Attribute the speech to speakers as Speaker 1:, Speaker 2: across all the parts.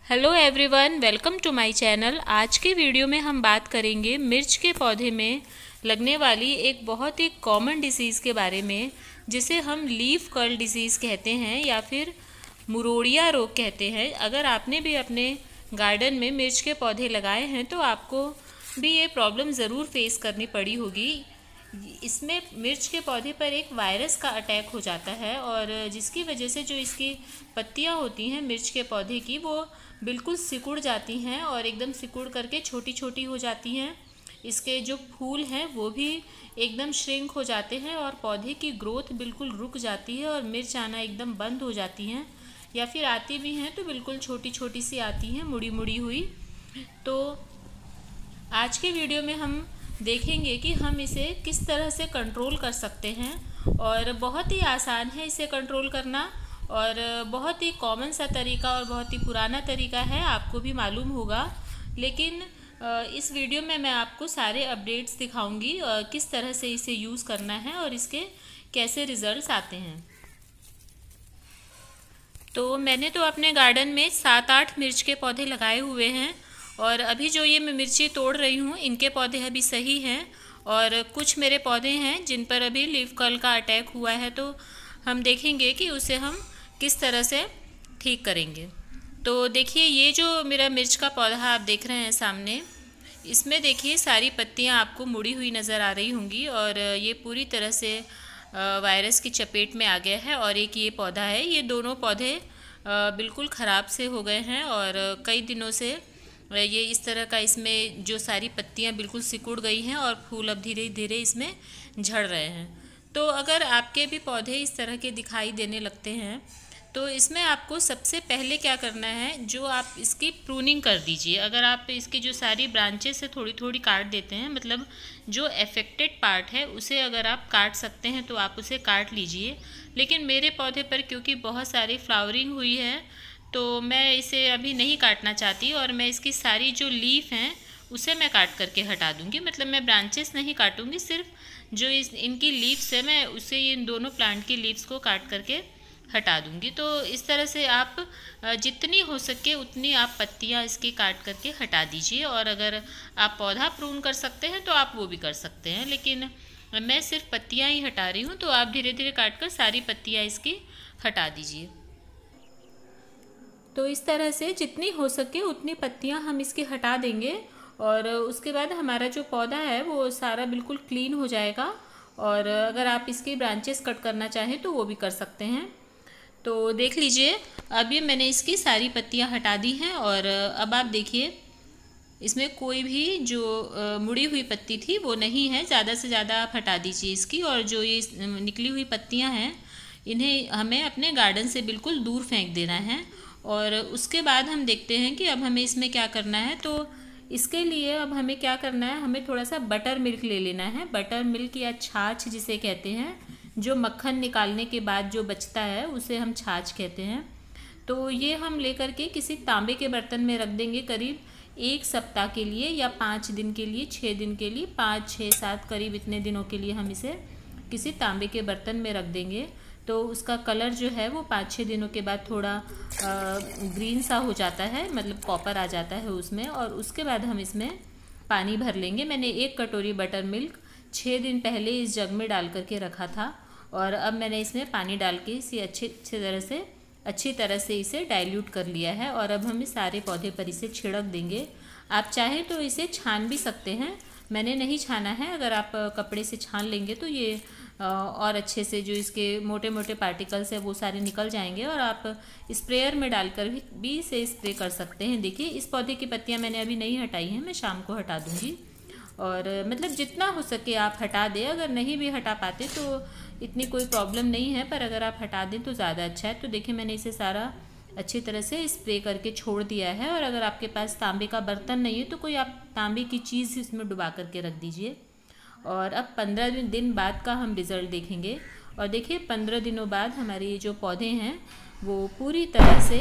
Speaker 1: Hello everyone, welcome to my channel. आज के video में हम बात करेंगे मिर्च के पौधे में लगने वाली एक बहुत ही कॉमन डिसीज़ के बारे में, जिसे हम लीफ कर्ल डिसीज़ कहते हैं या फिर मुरोड़िया रोग कहते हैं। अगर आपने भी अपने गार्डन में मिर्च के पौधे लगाए हैं तो आपको भी ये प्रॉब्लम ज़रूर फेस करनी पड़ी होगी। इसमें मिर्च के पौधे पर एक वायरस का अटैक हो जाता है और जिसकी वजह से जो इसकी पत्तियां होती हैं मिर्च के पौधे की, वो बिल्कुल सिकुड़ जाती हैं और एकदम सिकुड़ करके छोटी छोटी हो जाती हैं। इसके जो फूल हैं वो भी एकदम श्रिंक हो जाते हैं और पौधे की ग्रोथ बिल्कुल रुक जाती है और मिर्च आना एकदम बंद हो जाती हैं, या फिर आती भी हैं तो बिल्कुल छोटी छोटी सी आती हैं, मुड़ी मुड़ी हुई। तो आज के वीडियो में हम देखेंगे कि हम इसे किस तरह से कंट्रोल कर सकते हैं, और बहुत ही आसान है इसे कंट्रोल करना और बहुत ही कॉमन सा तरीका और बहुत ही पुराना तरीका है, आपको भी मालूम होगा। लेकिन इस वीडियो में मैं आपको सारे अपडेट्स दिखाऊंगी किस तरह से इसे यूज़ करना है और इसके कैसे रिजल्ट्स आते हैं। तो मैंने तो अपने गार्डन में 7-8 मिर्च के पौधे लगाए हुए हैं और अभी जो ये मैं मिर्ची तोड़ रही हूँ इनके पौधे अभी सही हैं, और कुछ मेरे पौधे हैं जिन पर अभी लीफ कर्ल का अटैक हुआ है। तो हम देखेंगे कि उसे हम किस तरह से ठीक करेंगे। तो देखिए, ये जो मेरा मिर्च का पौधा आप देख रहे हैं सामने, इसमें देखिए सारी पत्तियाँ आपको मुड़ी हुई नज़र आ रही होंगी और ये पूरी तरह से वायरस की चपेट में आ गया है। और एक ये पौधा है, ये दोनों पौधे बिल्कुल ख़राब से हो गए हैं और कई दिनों से ये इस तरह का, इसमें जो सारी पत्तियां बिल्कुल सिकुड़ गई हैं और फूल अब धीरे धीरे इसमें झड़ रहे हैं। तो अगर आपके भी पौधे इस तरह के दिखाई देने लगते हैं तो इसमें आपको सबसे पहले क्या करना है, जो आप इसकी प्रूनिंग कर दीजिए। अगर आप इसकी जो सारी ब्रांचेस से थोड़ी थोड़ी काट देते हैं, मतलब जो अफेक्टेड पार्ट है उसे अगर आप काट सकते हैं तो आप उसे काट लीजिए। लेकिन मेरे पौधे पर क्योंकि बहुत सारी फ्लावरिंग हुई है तो मैं इसे अभी नहीं काटना चाहती और मैं इसकी सारी जो लीफ हैं उसे मैं काट करके हटा दूंगी। मतलब मैं ब्रांचेस नहीं काटूंगी, सिर्फ जो इनकी लीव्स है मैं उसे इन दोनों प्लांट की लीव्स को काट करके हटा दूंगी। तो इस तरह से आप जितनी हो सके उतनी आप पत्तियां इसकी काट करके हटा दीजिए, और अगर आप पौधा प्रून कर सकते हैं तो आप वो भी कर सकते हैं। लेकिन मैं सिर्फ पत्तियां ही हटा रही हूँ, तो आप धीरे धीरे काट कर सारी पत्तियां इसकी हटा दीजिए। तो इस तरह से जितनी हो सके उतनी पत्तियां हम इसकी हटा देंगे और उसके बाद हमारा जो पौधा है वो सारा बिल्कुल क्लीन हो जाएगा। और अगर आप इसकी ब्रांचेस कट करना चाहें तो वो भी कर सकते हैं। तो देख लीजिए, अभी मैंने इसकी सारी पत्तियां हटा दी हैं और अब आप देखिए इसमें कोई भी जो मुड़ी हुई पत्ती थी वो नहीं है। ज़्यादा से ज़्यादा आप हटा दीजिए इसकी, और जो ये निकली हुई पत्तियां हैं इन्हें हमें अपने गार्डन से बिल्कुल दूर फेंक देना है। और उसके बाद हम देखते हैं कि अब हमें इसमें क्या करना है। तो इसके लिए अब हमें क्या करना है, हमें थोड़ा सा बटर मिल्क ले लेना है। बटर मिल्क या छाछ जिसे कहते हैं, जो मक्खन निकालने के बाद जो बचता है उसे हम छाछ कहते हैं। तो ये हम लेकर के किसी तांबे के बर्तन में रख देंगे करीब 1 सप्ताह के लिए, या 5 दिन के लिए, 6 दिन के लिए, 5, 6, 7 करीब इतने दिनों के लिए हम इसे किसी तांबे के बर्तन में रख देंगे। तो उसका कलर जो है वो 5-6 दिनों के बाद थोड़ा ग्रीन सा हो जाता है, मतलब कॉपर आ जाता है उसमें। और उसके बाद हम इसमें पानी भर लेंगे। मैंने 1 कटोरी बटर मिल्क 6 दिन पहले इस जग में डाल करके रखा था और अब मैंने इसमें पानी डाल के इसे अच्छी तरह से इसे डाइल्यूट कर लिया है। और अब हम इस सारे पौधे पर इसे छिड़क देंगे। आप चाहें तो इसे छान भी सकते हैं, मैंने नहीं छाना है। अगर आप कपड़े से छान लेंगे तो ये और अच्छे से जो इसके मोटे मोटे पार्टिकल्स है वो सारे निकल जाएंगे, और आप स्प्रेयर में डालकर भी इसे स्प्रे कर सकते हैं। देखिए, इस पौधे की पत्तियां मैंने अभी नहीं हटाई हैं, मैं शाम को हटा दूंगी। और मतलब जितना हो सके आप हटा दें। अगर नहीं भी हटा पाते तो इतनी कोई प्रॉब्लम नहीं है, पर अगर आप हटा दें तो ज़्यादा अच्छा है। तो देखिए, मैंने इसे सारा अच्छी तरह से स्प्रे करके छोड़ दिया है। और अगर आपके पास तांबे का बर्तन नहीं है तो कोई आप तांबे की चीज़ इसमें डुबा करके रख दीजिए। और अब 15 दिन बाद का हम रिज़ल्ट देखेंगे। और देखिए, 15 दिनों बाद हमारे ये जो पौधे हैं वो पूरी तरह से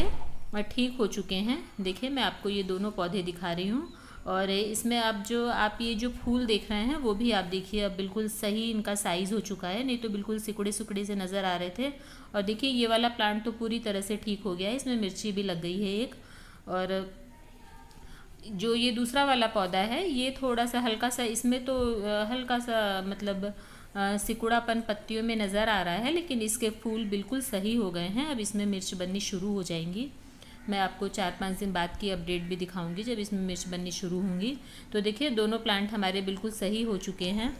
Speaker 1: ठीक हो चुके हैं। देखिए, मैं आपको ये दोनों पौधे दिखा रही हूँ और इसमें अब जो आप ये जो फूल देख रहे हैं वो भी आप देखिए अब बिल्कुल सही इनका साइज़ हो चुका है, नहीं तो बिल्कुल सिकुड़े सिकुड़े से नज़र आ रहे थे। और देखिए, ये वाला प्लांट तो पूरी तरह से ठीक हो गया है, इसमें मिर्ची भी लग गई है एक। और जो ये दूसरा वाला पौधा है ये थोड़ा सा हल्का सा, इसमें तो हल्का सा मतलब सिकुड़ापन पत्तियों में नज़र आ रहा है, लेकिन इसके फूल बिल्कुल सही हो गए हैं। अब इसमें मिर्च बननी शुरू हो जाएंगी। मैं आपको 4-5 दिन बाद की अपडेट भी दिखाऊंगी जब इसमें मिर्च बननी शुरू होंगी। तो देखिए दोनों प्लांट हमारे बिल्कुल सही हो चुके हैं।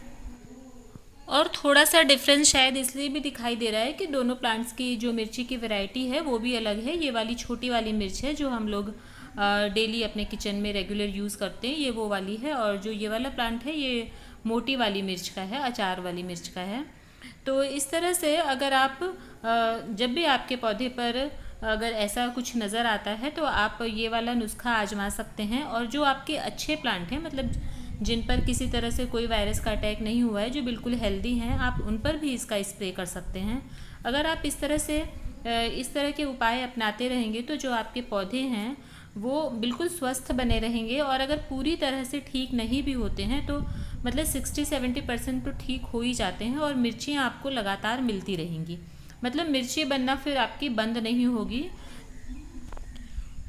Speaker 1: और थोड़ा सा डिफरेंस शायद इसलिए भी दिखाई दे रहा है कि दोनों प्लांट्स की जो मिर्ची की वैरायटी है वो भी अलग है। ये वाली छोटी वाली मिर्च है जो हम लोग डेली अपने किचन में रेगुलर यूज़ करते हैं, ये वो वाली है। और जो ये वाला प्लांट है ये मोटी वाली मिर्च का है, अचार वाली मिर्च का है। तो इस तरह से अगर आप जब भी आपके पौधे पर अगर ऐसा कुछ नज़र आता है तो आप ये वाला नुस्खा आजमा सकते हैं। और जो आपके अच्छे प्लांट हैं, मतलब जिन पर किसी तरह से कोई वायरस का अटैक नहीं हुआ है, जो बिल्कुल हेल्दी हैं, आप उन पर भी इसका स्प्रे कर सकते हैं। अगर आप इस तरह के उपाय अपनाते रहेंगे तो जो आपके पौधे हैं वो बिल्कुल स्वस्थ बने रहेंगे। और अगर पूरी तरह से ठीक नहीं भी होते हैं तो मतलब 60-70% तो ठीक हो ही जाते हैं और मिर्चियाँ आपको लगातार मिलती रहेंगी। मतलब मिर्ची बनना फिर आपकी बंद नहीं होगी।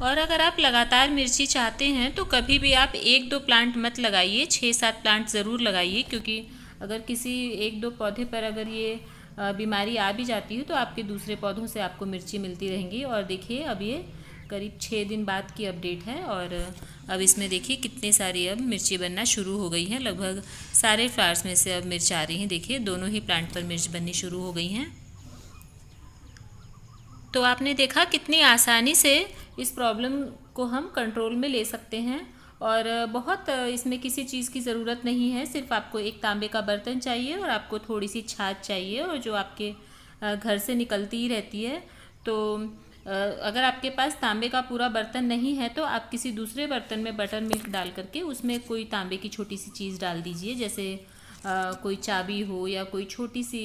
Speaker 1: और अगर आप लगातार मिर्ची चाहते हैं तो कभी भी आप 1-2 प्लांट मत लगाइए, 6-7 प्लांट ज़रूर लगाइए। क्योंकि अगर किसी 1-2 पौधे पर अगर ये बीमारी आ भी जाती है तो आपके दूसरे पौधों से आपको मिर्ची मिलती रहेंगी। और देखिए अब ये करीब 6 दिन बाद की अपडेट है और अब इसमें देखिए कितनी सारी अब मिर्ची बनना शुरू हो गई हैं। लगभग सारे फ्लावर्स में से अब मिर्च आ रही हैं। देखिए दोनों ही प्लांट पर मिर्च बननी शुरू हो गई हैं। तो आपने देखा कितनी आसानी से इस प्रॉब्लम को हम कंट्रोल में ले सकते हैं। और बहुत इसमें किसी चीज़ की ज़रूरत नहीं है, सिर्फ आपको एक तांबे का बर्तन चाहिए और आपको थोड़ी सी छाछ चाहिए और जो आपके घर से निकलती ही रहती है। तो अगर आपके पास तांबे का पूरा बर्तन नहीं है तो आप किसी दूसरे बर्तन में बटर मिल्क डाल करके उसमें कोई तांबे की छोटी सी चीज़ डाल दीजिए, जैसे कोई चाबी हो या कोई छोटी सी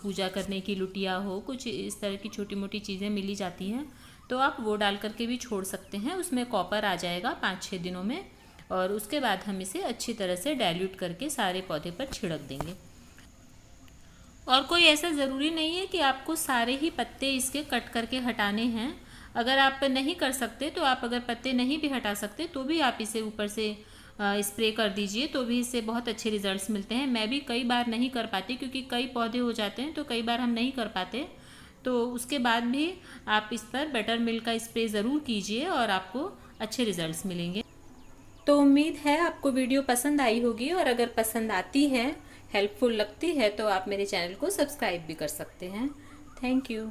Speaker 1: पूजा करने की लुटिया हो, कुछ इस तरह की छोटी मोटी चीज़ें मिली जाती हैं तो आप वो डाल करके भी छोड़ सकते हैं। उसमें कॉपर आ जाएगा 5-6 दिनों में और उसके बाद हम इसे अच्छी तरह से डाइल्यूट करके सारे पौधे पर छिड़क देंगे। और कोई ऐसा ज़रूरी नहीं है कि आपको सारे ही पत्ते इसके कट करके हटाने हैं। अगर आप नहीं कर सकते तो आप अगर पत्ते नहीं भी हटा सकते तो भी आप इसे ऊपर से स्प्रे कर दीजिए, तो भी इससे बहुत अच्छे रिजल्ट्स मिलते हैं। मैं भी कई बार नहीं कर पाती क्योंकि कई पौधे हो जाते हैं तो कई बार हम नहीं कर पाते। तो उसके बाद भी आप इस पर बटर मिल्क का स्प्रे ज़रूर कीजिए और आपको अच्छे रिजल्ट्स मिलेंगे। तो उम्मीद है आपको वीडियो पसंद आई होगी और अगर पसंद आती है, हेल्पफुल लगती है तो आप मेरे चैनल को सब्सक्राइब भी कर सकते हैं। Thank you.